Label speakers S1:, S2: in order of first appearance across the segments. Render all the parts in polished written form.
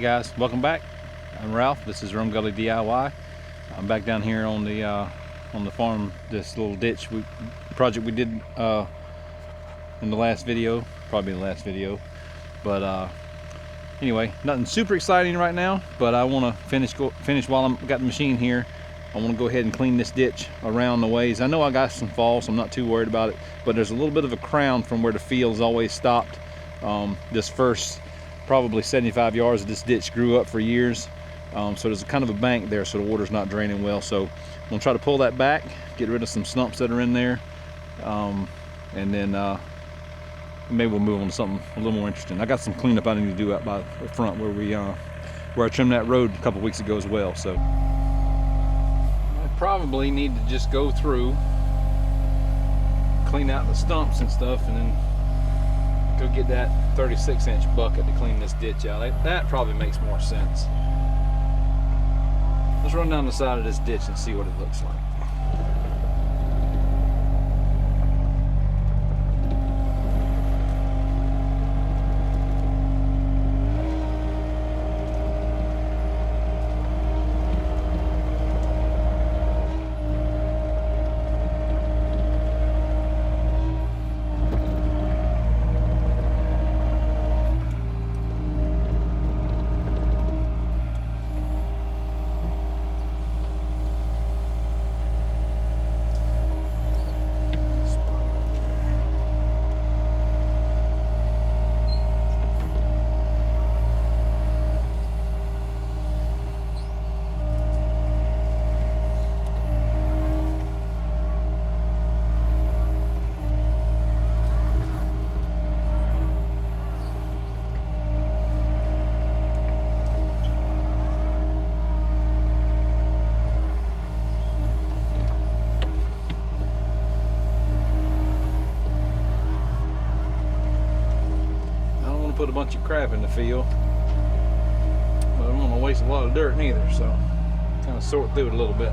S1: guys, welcome back. I'm Ralph. This is Rome Gully DIY. I'm back down here on the farm. This little ditch project we did in the last video, probably the last video. But anyway, nothing super exciting right now. But I want to finish while I've got the machine here. I want to go ahead and clean this ditch around the ways. I know I got some fall, so I'm not too worried about it. But there's a little bit of a crown from where the field's always stopped. This first probably 75 yards of this ditch grew up for years, so there's kind of a bank there, so the water's not draining well. So I'm gonna try to pull that back, get rid of some stumps that are in there, and then maybe we'll move on to something a little more interesting. I got some cleanup I need to do out by the front where I trimmed that road a couple weeks ago as well. So I probably need to just go through, clean out the stumps and stuff, and then go get that 36-inch bucket to clean this ditch out. That probably makes more sense. Let's run down the side of this ditch and see what it looks like. Put a bunch of crap in the field, but I don't want to waste a lot of dirt neither, so kind of sort through it a little bit.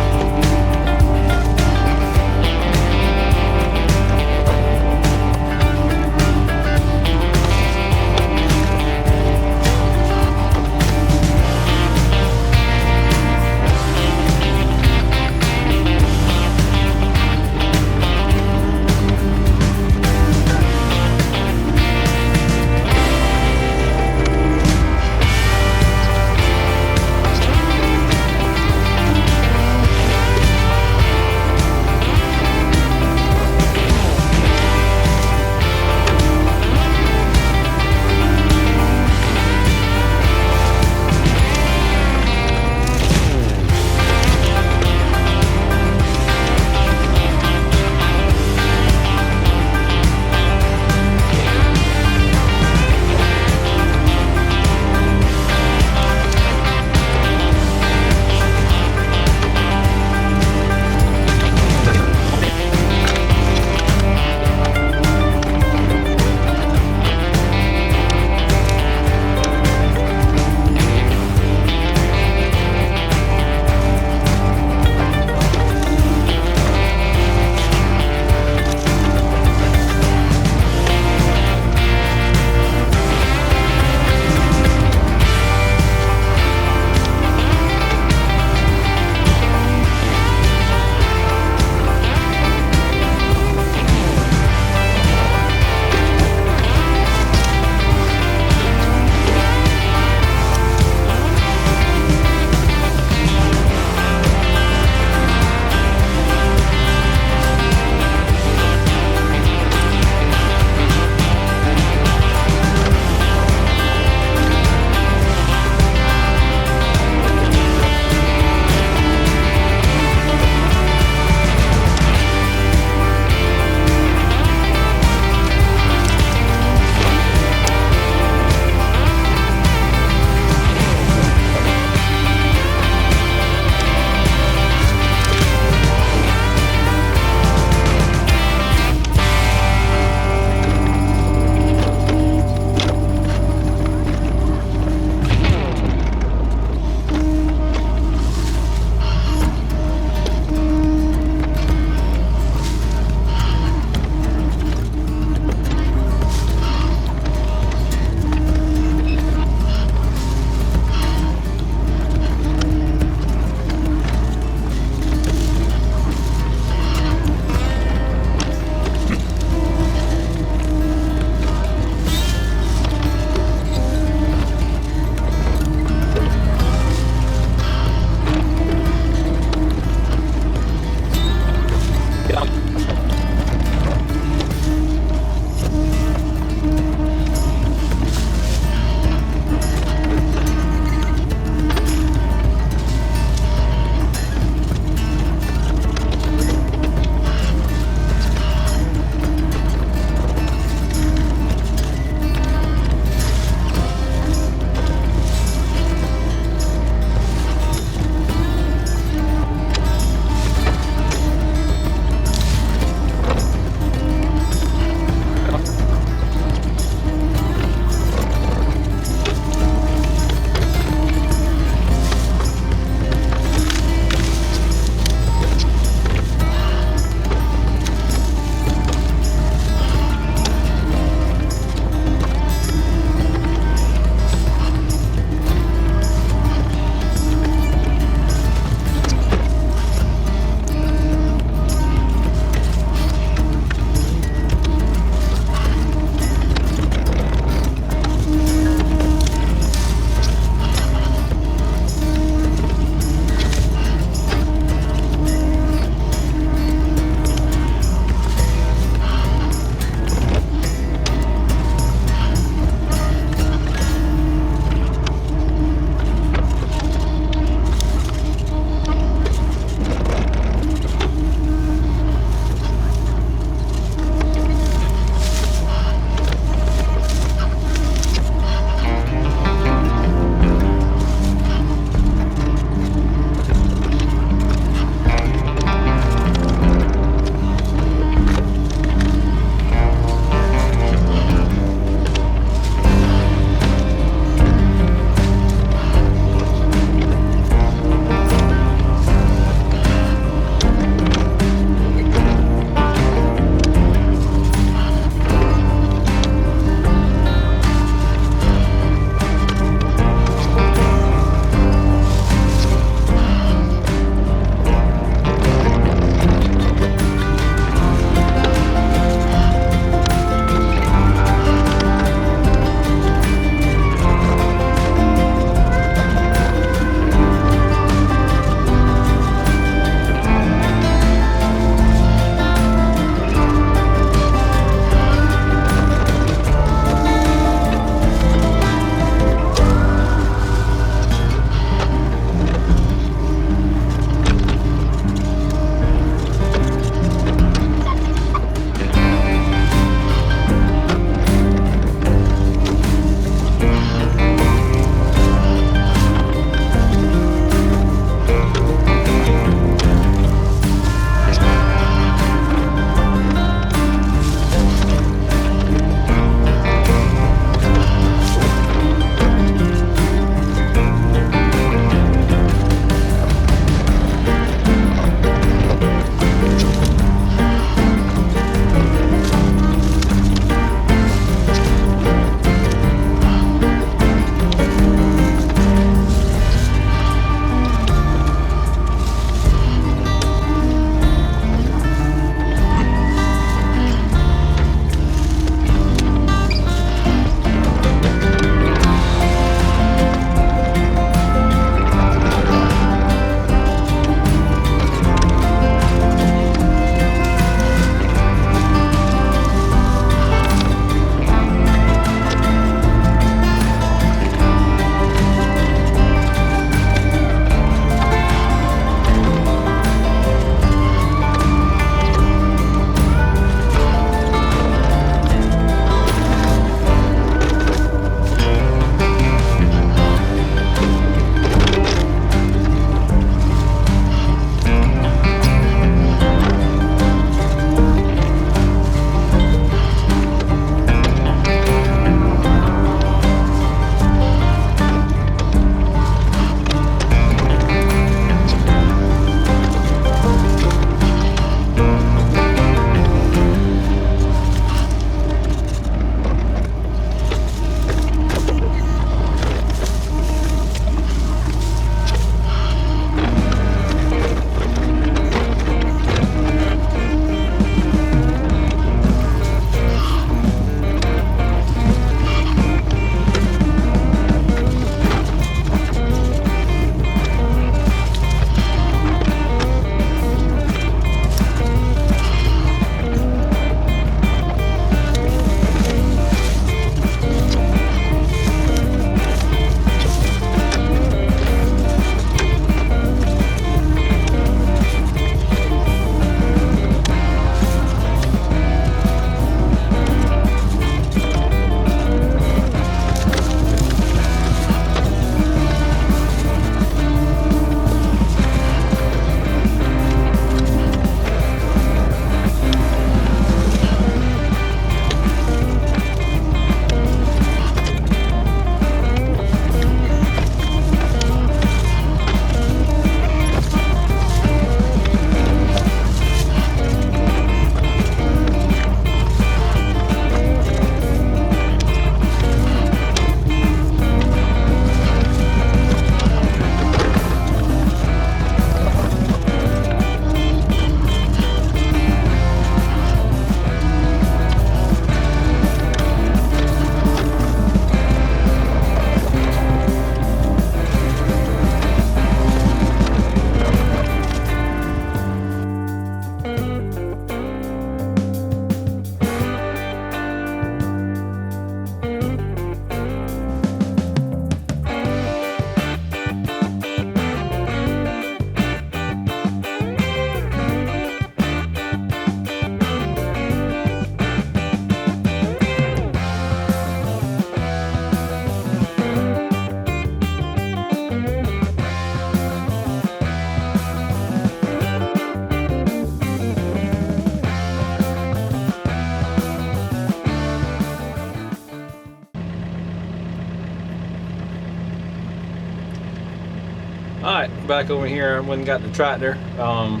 S1: Alright, back over here. I went and got the tractor. Well,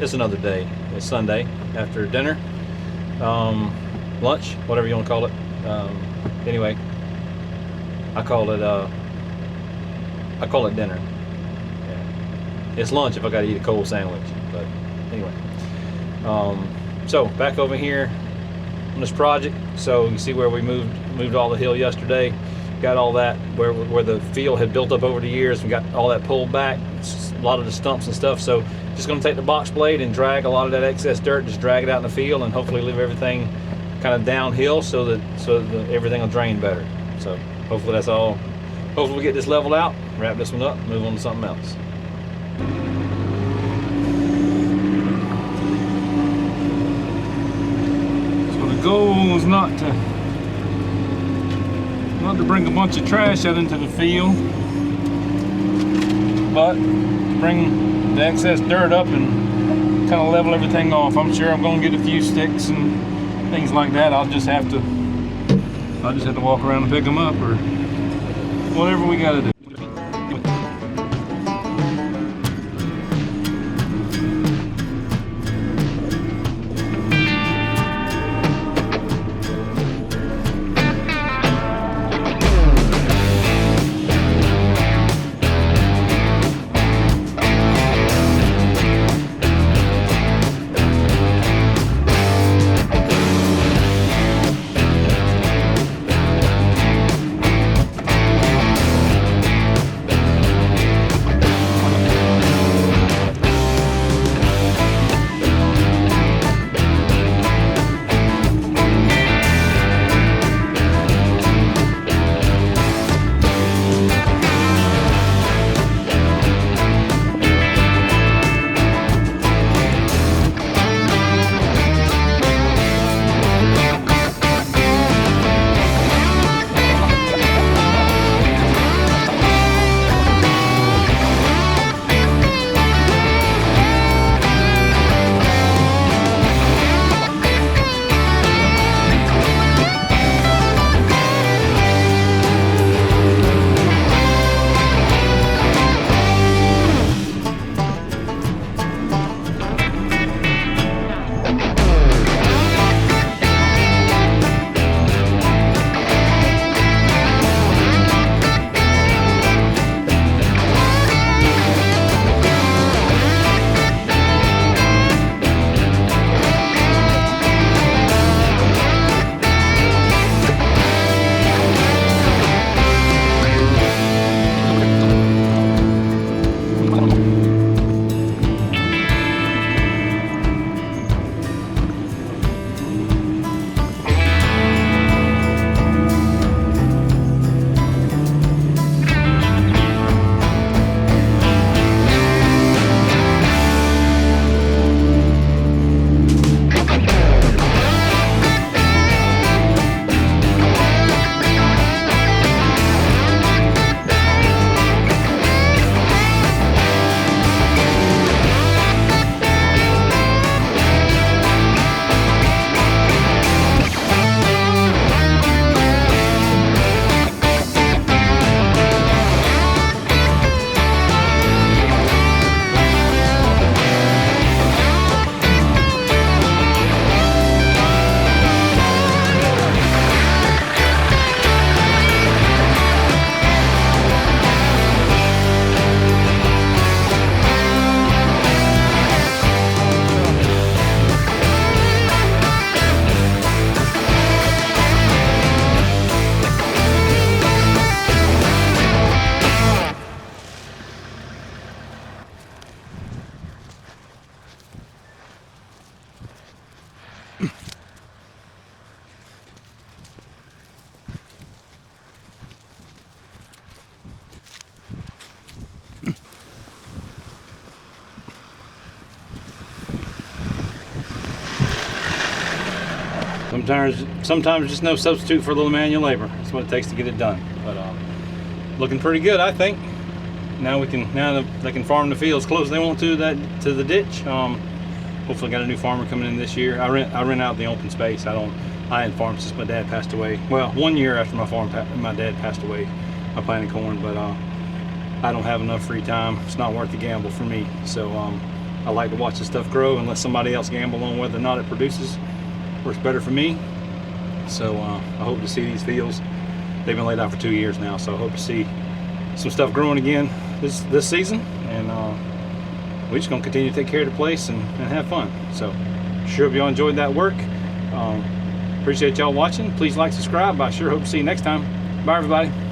S1: it's another day. It's Sunday after dinner. Lunch, whatever you want to call it. Anyway, I call it dinner. Yeah. It's lunch if I gotta eat a cold sandwich. But anyway. So back over here on this project. So you can see where we moved all the hill yesterday. Got all that where the field had built up over the years. We got all that pulled back, a lot of the stumps and stuff. So just going to take the box blade and drag a lot of that excess dirt, just drag it out in the field, and hopefully leave everything kind of downhill so that everything will drain better. So hopefully that's all. Hopefully we get this leveled out, wrap this one up, move on to something else. So the goal is not to bring a bunch of trash out into the field, but to bring the excess dirt up and kind of level everything off. I'm sure I'm going to get a few sticks and things like that. I'll just have to walk around and pick them up, or whatever we got to do. Sometimes just no substitute for a little manual labor. That's what it takes to get it done. But looking pretty good, I think. Now they can farm the fields close as they want to the ditch. Hopefully got a new farmer coming in this year. I rent out the open space. I hadn't farmed since my dad passed away. Well, 1 year after my dad passed away, I planted corn. But
S2: I don't have enough free time. It's not worth the gamble for me. So I like to watch this stuff grow and let somebody else gamble on whether or not it produces. Works better for me. So I hope to see these fields. They've been laid out for 2 years now, so I hope to see some stuff growing again this season. And we're just gonna continue to take care of the place and have fun. So sure hope y'all enjoyed that work. Appreciate y'all watching. Please like, subscribe. I sure hope to see you next time. Bye everybody.